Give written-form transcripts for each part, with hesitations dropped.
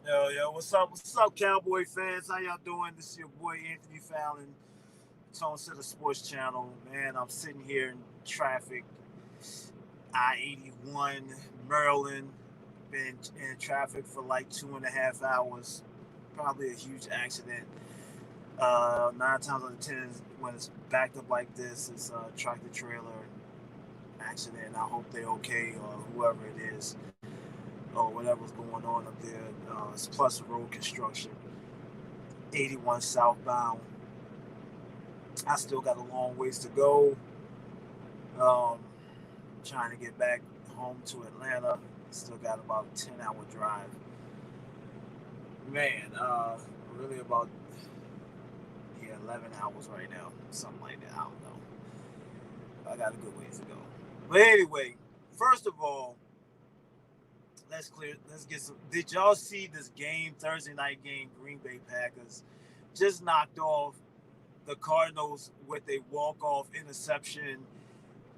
Yo, what's up, Cowboy fans? How y'all doing? This is your boy Anthony Fallon, Tone Center Sports Channel. Man, I'm sitting here in traffic, I-81, Maryland. Been in traffic for like 2.5 hours. Probably a huge accident. 9 times out of 10, when it's backed up like this, it's a tractor trailer accident. I hope they're okay, or whoever it is, or whatever's going on up there. It's plus road construction. 81 southbound. I still got a long ways to go. Um, Trying to get back home to Atlanta. Still got about a 10-hour drive. Man, really about 11 hours right now, something like that. I don't know. I got a good ways to go. But anyway, first of all, let's get some. Did y'all see this game, Thursday night game, Green Bay Packers just knocked off the Cardinals with a walk-off interception?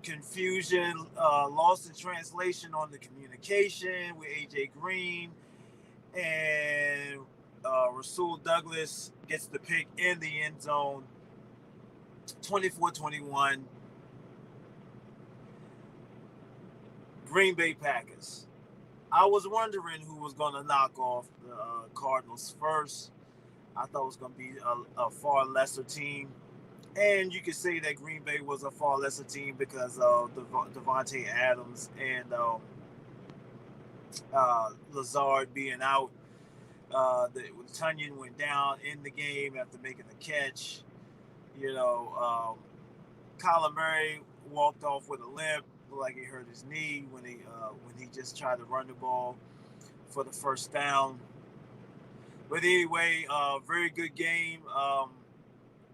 Confusion, lost in translation on the communication with AJ Green, and Rasul Douglas gets the pick in the end zone. 24-21. Green Bay Packers. I was wondering who was going to knock off the Cardinals first. I thought it was going to be a far lesser team. And you could say that Green Bay was a far lesser team because of Devontae Adams and Lazard being out. Tunyon went down in the game after making the catch. Kyler Murray walked off with a limp, looked like he hurt his knee when he just tried to run the ball for the first down. But anyway, very good game.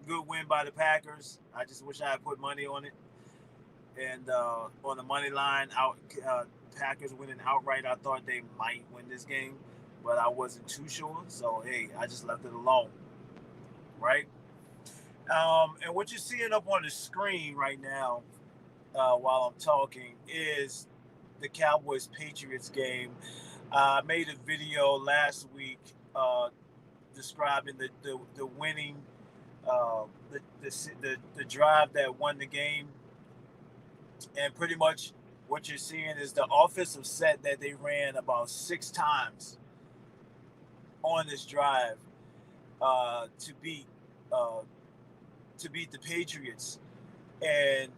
Good win by the Packers. I just wish I had put money on it. And on the money line, Packers winning outright. I thought they might win this game, but I wasn't too sure. So, hey, I just left it alone. Right? And what you're seeing up on the screen right now while I'm talking is the Cowboys-Patriots game. I made a video last week describing the winning the drive that won the game, and pretty much what you're seeing is the offensive set that they ran about 6 times on this drive to beat the Patriots, and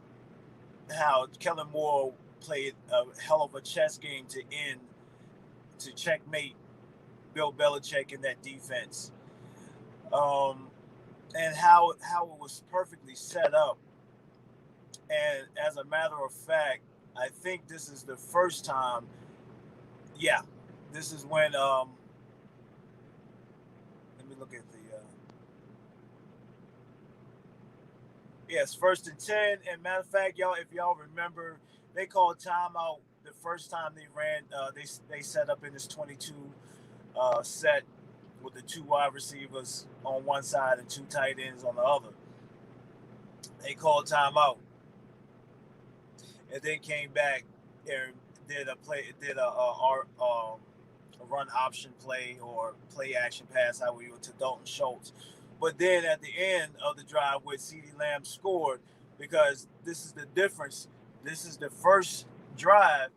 how Kellen Moore played a hell of a chess game to checkmate Bill Belichick in that defense. And how it was perfectly set up. And as a matter of fact, I think this is the first time. Yeah, this is when. Let me look at the. Yes, 1st and 10. And matter of fact, y'all, if y'all remember, they called timeout the first time they ran. They set up in this 22 set with the 2 wide receivers on one side and 2 tight ends on the other. They called timeout, and then came back and did a run option play or play action pass, how we were to Dalton Schultz. But then at the end of the drive, where CeeDee Lamb scored, because this is the difference. This is the first drive,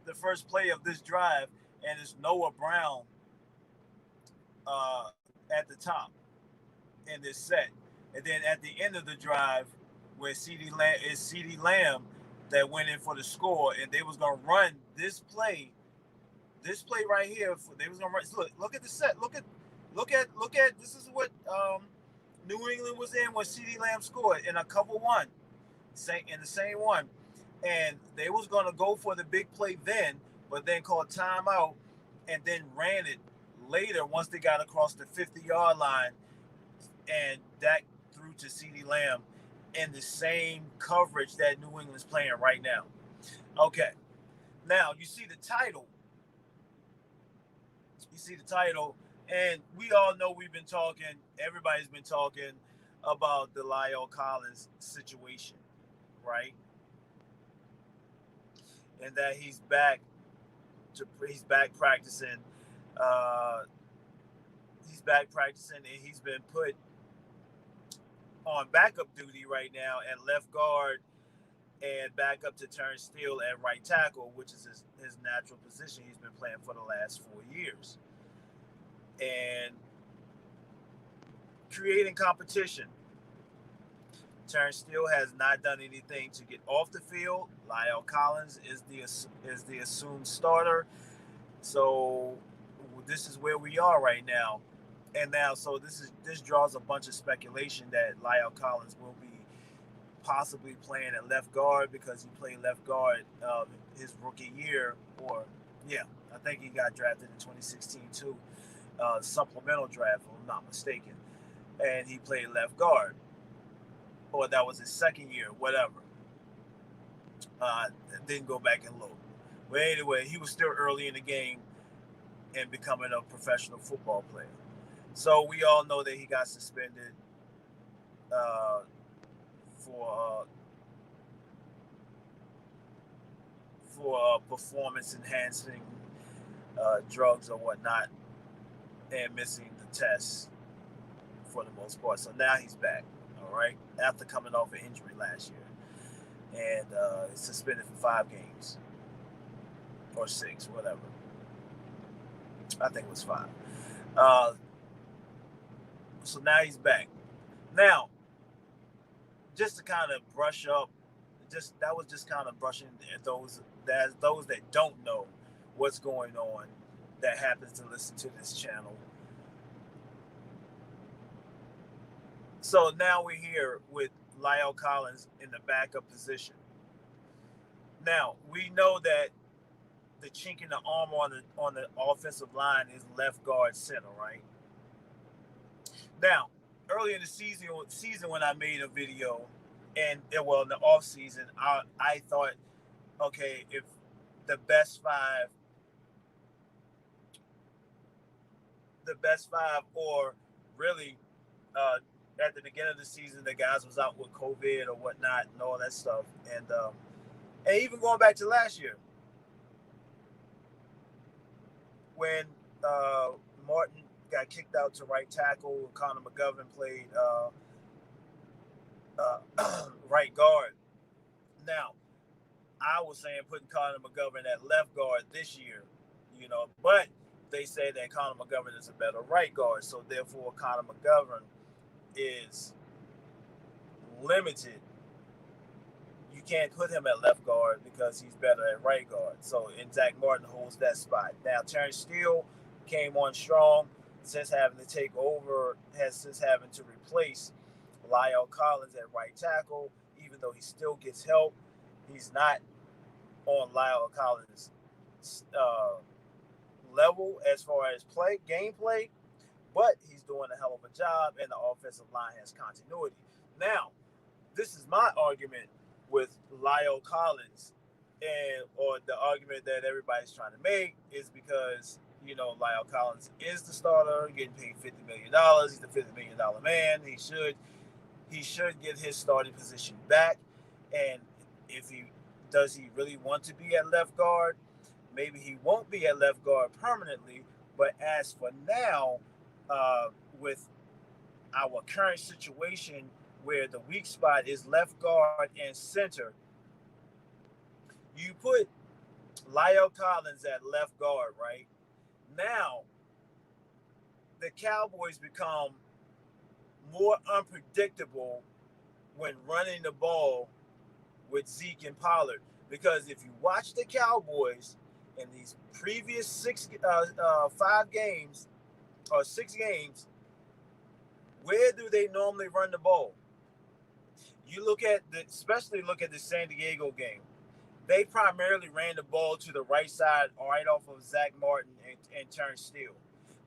the first play of this drive, and it's Noah Brown at the top in this set. And then at the end of the drive, where CeeDee Lamb that went in for the score, and they was gonna run this play right here. They was gonna run. Look at the set. Look at. This is what New England was in when CeeDee Lamb scored in a cover one, in the same one, and they was gonna go for the big play then, but then called timeout, and then ran it later once they got across the 50-yard line, and that threw to CeeDee Lamb in the same coverage that New England's playing right now. Okay, now you see the title. And we all know we've been talking. Everybody's been talking about the L.Collins situation, right? And that he's back practicing. Uh, he's back practicing, and he's been put on backup duty right now at left guard and back up to turn steel at right tackle, which is his natural position he's been playing for the last 4 years. And creating competition. Turnstile has not done anything to get off the field. L.Collins is the assumed starter. So this is where we are right now. And now, so this draws a bunch of speculation that L.Collins will be possibly playing at left guard because he played left guard his rookie year, or yeah, I think he got drafted in 2016 too, supplemental draft, if I'm not mistaken, and he played left guard, or that was his second year, whatever. Uh, didn't go back and look. But anyway, he was still early in the game and becoming a professional football player. So we all know that he got suspended uh, for performance enhancing drugs or whatnot, and missing the tests for the most part. So now he's back, all right, after coming off an injury last year, and he's suspended for 5 games or 6, whatever. I think it was 5. Uh, so now he's back. Now, just to kind of brush up, that was just kind of brushing at those that don't know what's going on, that happens to listen to this channel. So now we're here with L.Collins in the backup position. Now we know that the chink in the armor on the offensive line is left guard center, right? Now, early in the season when I made a video, and well, in the off season, I thought, okay, if the best five, or really at the beginning of the season, the guys was out with COVID or whatnot and all that stuff, and even going back to last year when uh, Martin got kicked out to right tackle, Connor McGovern played right guard. Now, I was saying putting Connor McGovern at left guard this year, but they say that Connor McGovern is a better right guard, so therefore Connor McGovern is limited. You can't put him at left guard because he's better at right guard. So, and Zach Martin holds that spot. Now, Terrence Steele came on strong since having to take over, since having to replace L.Collins at right tackle. Even though he still gets help, he's not on L.Collins' level as far as gameplay, but he's doing a hell of a job, and the offensive line has continuity. Now, this is my argument with L.Collins, or the argument that everybody's trying to make is because L.Collins is the starter, getting paid $50 million. He's the $50 million man. He should get his starting position back. And if does he really want to be at left guard? Maybe he won't be at left guard permanently. But as for now, with our current situation where the weak spot is left guard and center, you put L.Collins at left guard, right? Now, the Cowboys become more unpredictable when running the ball with Zeke and Pollard. Because if you watch the Cowboys in these previous 5 games or 6 games, where do they normally run the ball? You especially look at the San Diego game. They primarily ran the ball to the right side, right off of Zach Martin and Terrence Steele.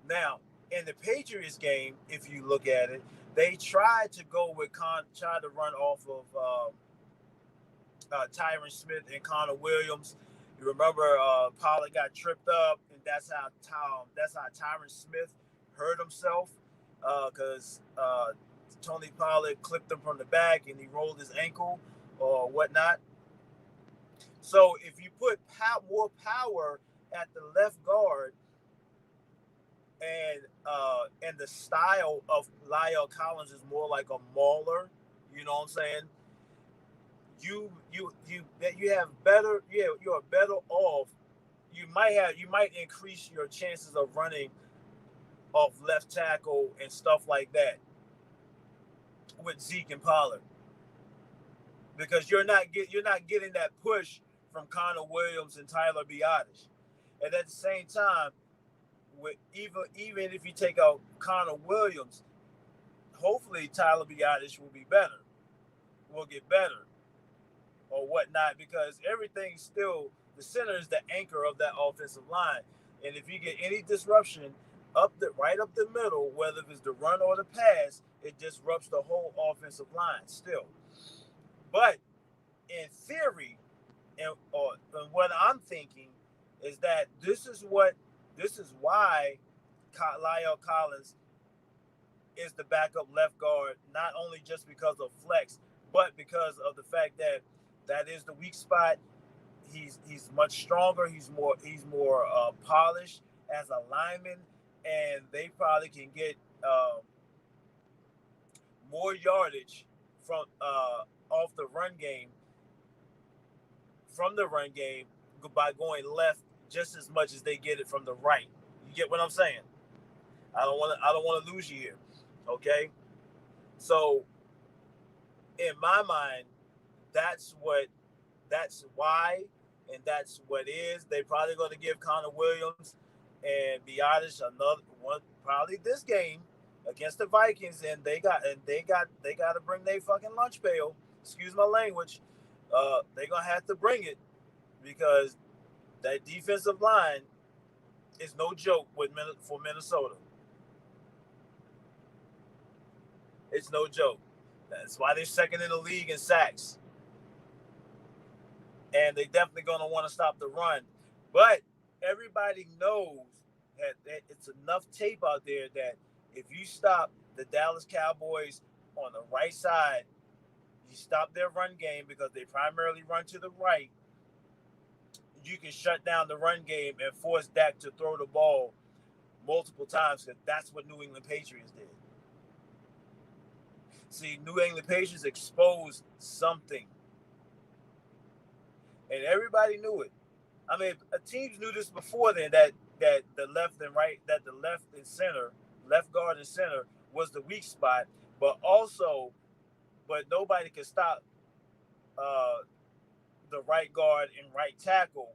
Now, in the Patriots game, if you look at it, they tried to to run off of Tyron Smith and Connor Williams. You remember Pollard got tripped up, and that's how Tyron Smith hurt himself because Tony Pollard clipped him from the back and he rolled his ankle or whatnot. So if you put more power at the left guard, and the style of Lyle Collins is more like a mauler. You know what I'm saying? You have better. Yeah, you are better off. You might increase your chances of running off left tackle and stuff like that with Zeke and Pollard because you're not getting that push from Connor Williams and Tyler Biotish. And at the same time, with even if you take out Connor Williams, hopefully Tyler Biotish will get better or whatnot because everything's still the center is the anchor of that offensive line. And if you get any disruption right up the middle, whether it's the run or the pass, it disrupts the whole offensive line still. But in theory, and what I'm thinking is that this is why Lyle Collins is the backup left guard, not only just because of flex, but because of the fact that that is the weak spot. He's much stronger. He's more polished as a lineman, and they probably can get more yardage from off the run game from the run game by going left just as much as they get it from the right. You get what I'm saying? I don't want to lose you here. Okay? So in my mind, that's what that's why and that's what is. They probably going to give Connor Williams and Biotish another one probably this game against the Vikings and they got to bring their fucking lunch pail. Excuse my language. They're going to have to bring it because that defensive line is no joke for Minnesota. It's no joke. That's why they're second in the league in sacks. And they definitely going to want to stop the run. But everybody knows that it's enough tape out there that if you stop the Dallas Cowboys on the right side, you stop their run game because they primarily run to the right, you can shut down the run game and force Dak to throw the ball multiple times because that's what New England Patriots did. See, New England Patriots exposed something. And everybody knew it. I mean, teams knew this before then that the left and right, that the left and center, left guard and center was the weak spot, but nobody could stop uh, the right guard and right tackle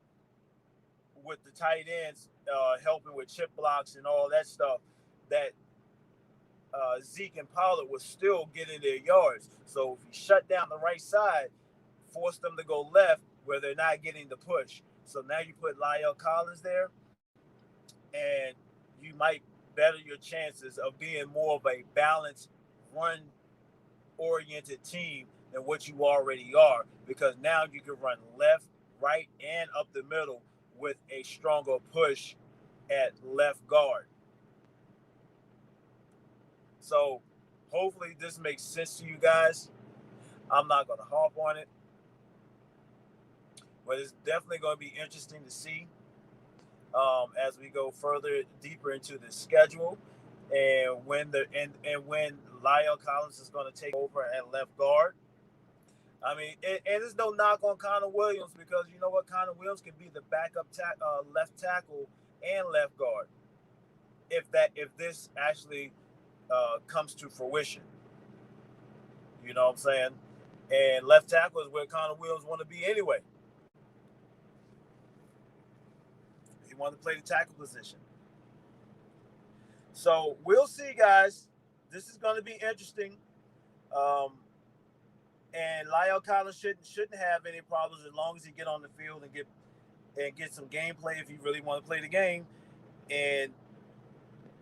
with the tight ends helping with chip blocks and all that stuff. That Zeke and Pollard was still getting their yards. So if you shut down the right side, force them to go left where they're not getting the push. So now you put Lyle Collins there, and you might better your chances of being more of a balanced, run-oriented team than what you already are. Because now you can run left, right, and up the middle with a stronger push at left guard. So hopefully this makes sense to you guys. I'm not going to harp on it, but it's definitely going to be interesting to see as we go further deeper into the schedule and when Lyle Collins is going to take over at left guard. I mean, and there's no knock on Connor Williams because you know what, Connor Williams can be the backup left tackle and left guard if this actually comes to fruition. You know what I'm saying? And left tackle is where Connor Williams want to be anyway. He wanted to play the tackle position. So we'll see, guys. This is going to be interesting. Um, and Lyle Collins shouldn't have any problems as long as he get on the field and get some gameplay if you really want to play the game. And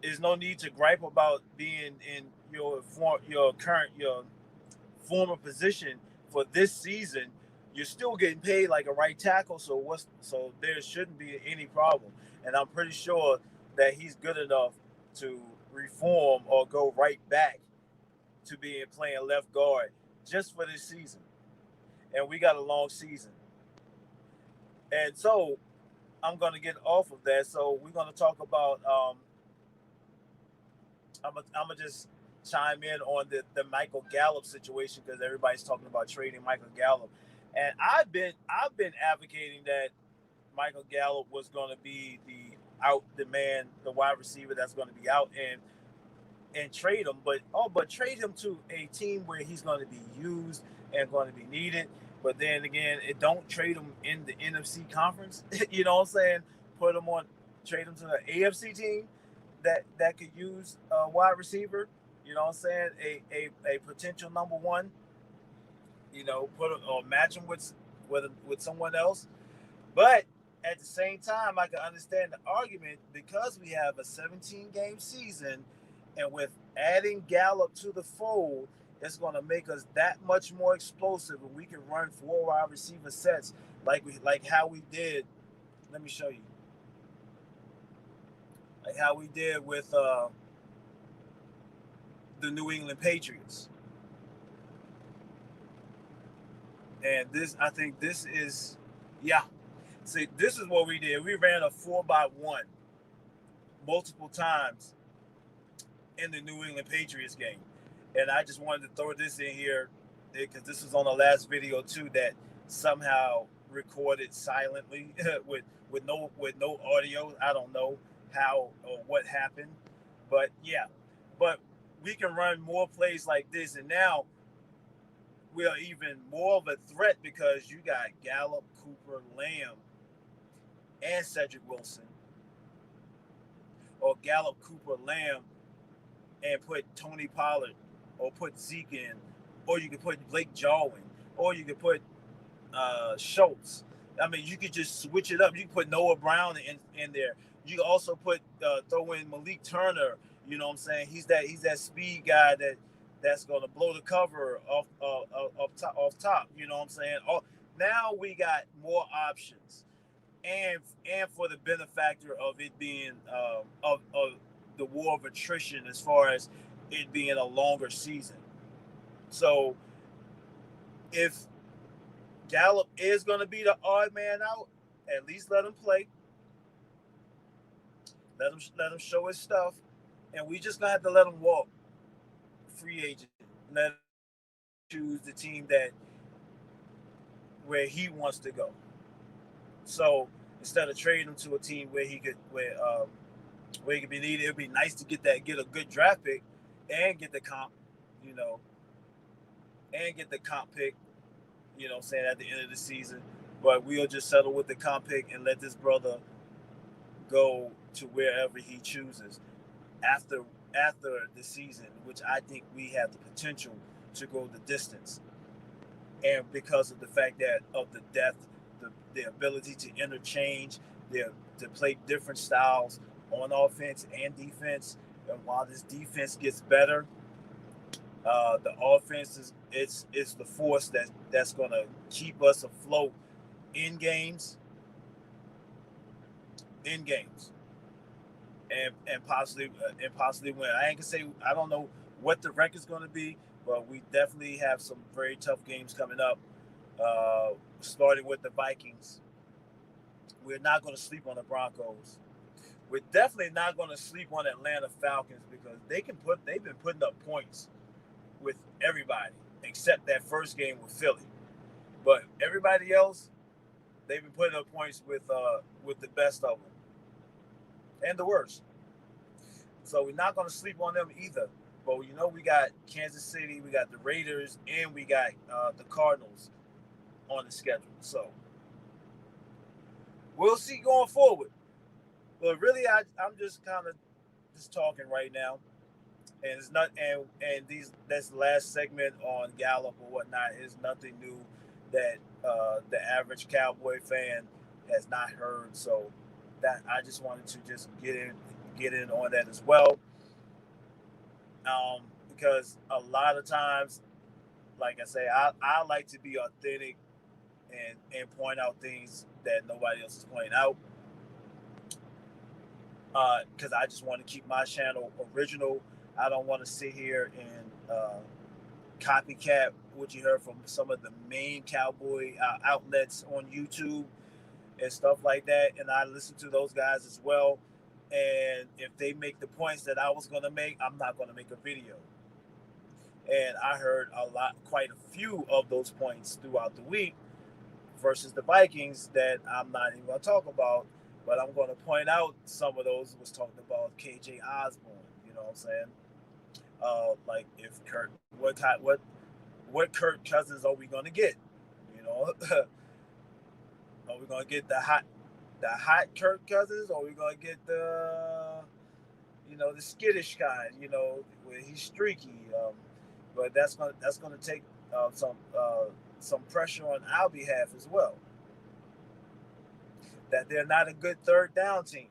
there's no need to gripe about being in your former position for this season. You're still getting paid like a right tackle, so there shouldn't be any problem. And I'm pretty sure that he's good enough to reform or go right back to being playing left guard just for this season. And we got a long season. And so I'm going to get off of that. So we're going to talk about I'm gonna just chime in on the Michael Gallup situation because everybody's talking about trading Michael Gallup, and I've been advocating that Michael Gallup was going to be the wide receiver that's going to be out, and trade him, but trade him to a team where he's going to be used and going to be needed. But then again, it don't trade him in the NFC conference. You know what I'm saying? Put him on, trade him to the AFC team that could use a wide receiver. You know what I'm saying? A potential number one. Put him or match him with someone else. But at the same time, I can understand the argument because we have a 17 game season, and with adding Gallup to the fold, it's going to make us that much more explosive, and we can run four wide receiver sets like how we did. Let me show you, like how we did with the New England Patriots. And this, I think, this is, yeah. See, this is what we did. We ran a 4-by-1 multiple times in the New England Patriots game. And I just wanted to throw this in here because this was on the last video too that somehow recorded silently with no audio. I don't know how or what happened, but yeah. But we can run more plays like this, and now we are even more of a threat because you got Gallup, Cooper, Lamb, and Cedric Wilson, or Gallup, Cooper, Lamb, and put Tony Pollard, or put Zeke in, or you could put Blake Jarwin, or you could put Schultz. I mean, you could just switch it up. You can put Noah Brown in there. You can also throw in Malik Turner. You know what I'm saying? He's that speed guy that's going to blow the cover off top. You know what I'm saying? Now we got more options, and for the benefactor of it being of the war of attrition as far as it being a longer season. So if Gallup is going to be the odd man out, at least let him play. Let him show his stuff, and we just gonna have to let him walk free agent. Let him choose the team that where he wants to go. So instead of trading him to a team where he could be needed, it'd be nice to get a good draft pick and get the comp, you know, and get the comp pick, what I'm saying, at the end of the season. But we'll just settle with the comp pick and let this brother go to wherever he chooses after the season, which I think we have the potential to go the distance. And because of the fact that of the depth, the ability to interchange, to play different styles on offense and defense. And while this defense gets better, the offense is the force that's going to keep us afloat in games, and possibly win. I ain't gonna say I don't know what the record's going to be, but we definitely have some very tough games coming up. Starting with the Vikings, we're not going to sleep on the Broncos. We're definitely not going to sleep on Atlanta Falcons because they've been putting up points with everybody except that first game with Philly. But everybody else, they've been putting up points with the best of them and the worst. So we're not going to sleep on them either. But we got Kansas City, we got the Raiders, and we got the Cardinals on the schedule. So we'll see going forward. But really, I'm just kind of just talking right now, and it's not and this last segment on Gallup or whatnot is nothing new that the average Cowboy fan has not heard. So that I just wanted to just get in on that as well, because a lot of times, like I say, I like to be authentic and point out things that nobody else is pointing out. Because I just want to keep my channel original. I don't want to sit here and copycat what you heard from some of the main cowboy outlets on YouTube and stuff like that. And I listen to those guys as well. And if they make the points that I was going to make, I'm not going to make a video. And I heard quite a few of those points throughout the week versus the Vikings that I'm not even going to talk about, but I'm going to point out some of those was talked about KJ Osborne. You know what I'm saying? Like if Kirk, what Kirk Cousins are we going to get? You know, are we going to get the hot Kirk Cousins, or are we going to get the skittish kind? Where he's streaky. But that's gonna take some pressure on our behalf as well. That they're not a good third down team,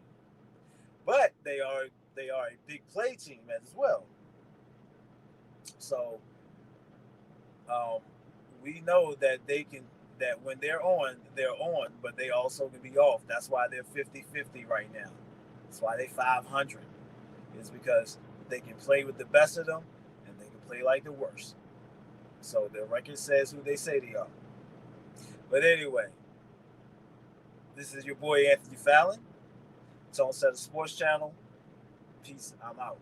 but they are a big play team as well. So um, we know that they can that when they're on, but they also can be off. That's why they're 50-50 right now. That's why they 500. Is because they can play with the best of them and they can play like the worst. So their record says who they say they are. But anyway, this is your boy Anthony Fallon. It's on Set of Sports Channel. Peace. I'm out.